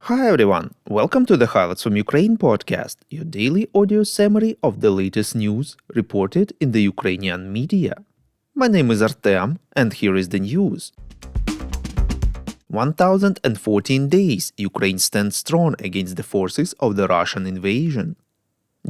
Hi everyone, welcome to the Highlights from Ukraine podcast, your daily audio summary of the latest news reported in the Ukrainian media. My name is Artem, and here is the news. 1014 days Ukraine stands strong against the forces of the Russian invasion.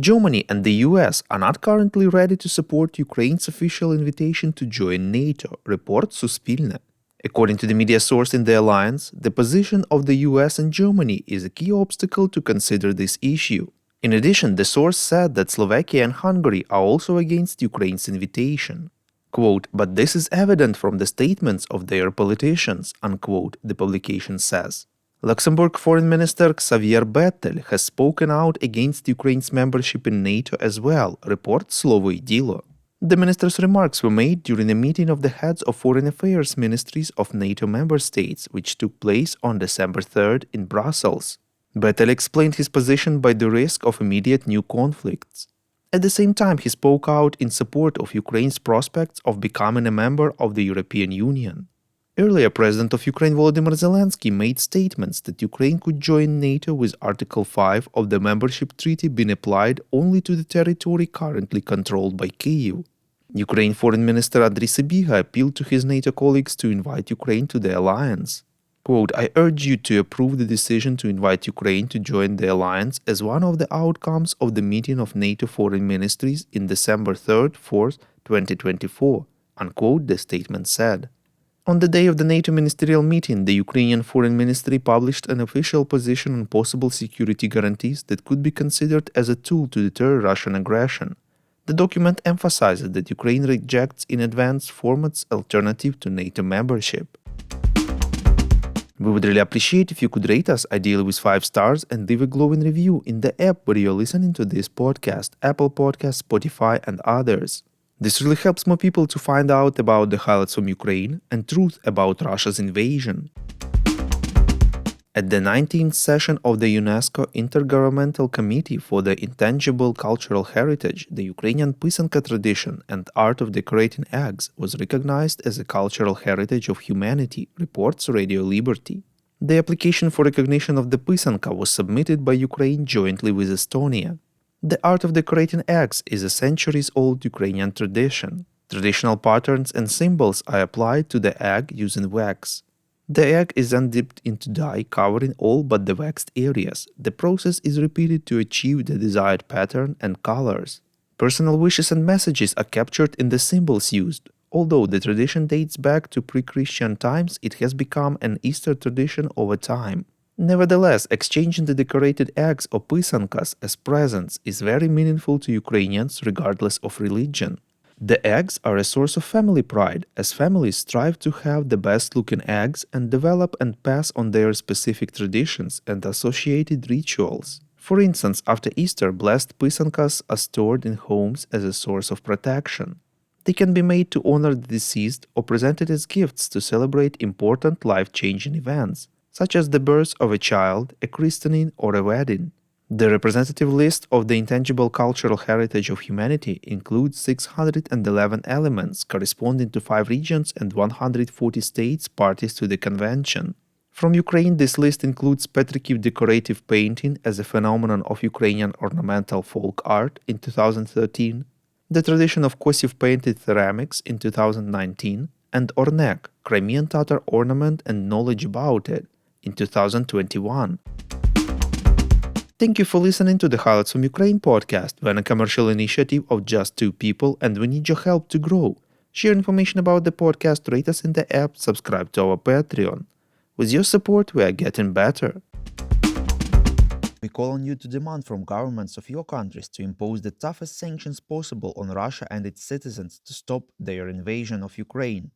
Germany and the US are not currently ready to support Ukraine's official invitation to join NATO, reports Suspilne. According to the media source in the alliance, the position of the US and Germany is a key obstacle to consider this issue. In addition, the source said that Slovakia and Hungary are also against Ukraine's invitation. Quote, "But this is evident from the statements of their politicians," unquote, the publication says. Luxembourg Foreign Minister Xavier Bettel has spoken out against Ukraine's membership in NATO as well, reports Slovo i Dilo. The minister's remarks were made during a meeting of the heads of foreign affairs ministries of NATO member states, which took place on December 3rd in Brussels. Bettel explained his position by the risk of immediate new conflicts. At the same time, he spoke out in support of Ukraine's prospects of becoming a member of the European Union. Earlier, President of Ukraine Volodymyr Zelensky made statements that Ukraine could join NATO with Article 5 of the membership treaty being applied only to the territory currently controlled by Kyiv. Ukraine Foreign Minister Andriy Sybiha appealed to his NATO colleagues to invite Ukraine to the alliance. Quote, "I urge you to approve the decision to invite Ukraine to join the alliance as one of the outcomes of the meeting of NATO foreign ministries in December 3rd, 4th, 2024, unquote, the statement said. On the day of the NATO ministerial meeting, the Ukrainian Foreign Ministry published an official position on possible security guarantees that could be considered as a tool to deter Russian aggression. The document emphasizes that Ukraine rejects in advance formats alternative to NATO membership. We would really appreciate if you could rate us, ideally with 5 stars, and leave a glowing review in the app where you're listening to this podcast, Apple Podcasts, Spotify, and others. This really helps more people to find out about the highlights from Ukraine and truth about Russia's invasion. At the 19th session of the UNESCO Intergovernmental Committee for the Intangible Cultural Heritage, the Ukrainian Pysanka tradition and art of decorating eggs was recognized as a cultural heritage of humanity, reports Radio Liberty. The application for recognition of the Pysanka was submitted by Ukraine jointly with Estonia. The art of decorating eggs is a centuries-old Ukrainian tradition. Traditional patterns and symbols are applied to the egg using wax. The egg is then dipped into dye covering all but the waxed areas. The process is repeated to achieve the desired pattern and colors. Personal wishes and messages are captured in the symbols used. Although the tradition dates back to pre-Christian times, it has become an Easter tradition over time. Nevertheless, exchanging the decorated eggs or pysankas as presents is very meaningful to Ukrainians regardless of religion. The eggs are a source of family pride, as families strive to have the best-looking eggs and develop and pass on their specific traditions and associated rituals. For instance, after Easter, blessed pysankas are stored in homes as a source of protection. They can be made to honor the deceased or presented as gifts to celebrate important life-changing events, such as the birth of a child, a christening, or a wedding. The representative list of the intangible cultural heritage of humanity includes 611 elements corresponding to 5 regions and 140 states parties to the convention. From Ukraine, this list includes Petrikiv decorative painting as a phenomenon of Ukrainian ornamental folk art in 2013, the tradition of Kosiv painted ceramics in 2019, and Ornek, Crimean Tatar ornament and knowledge about it, in 2021. Thank you for listening to the Highlights from Ukraine podcast. We're a commercial initiative of just 2 people and we need your help to grow. Share information about the podcast, rate us in the app, subscribe to our Patreon. With your support, we are getting better. We call on you to demand from governments of your countries to impose the toughest sanctions possible on Russia and its citizens to stop their invasion of Ukraine.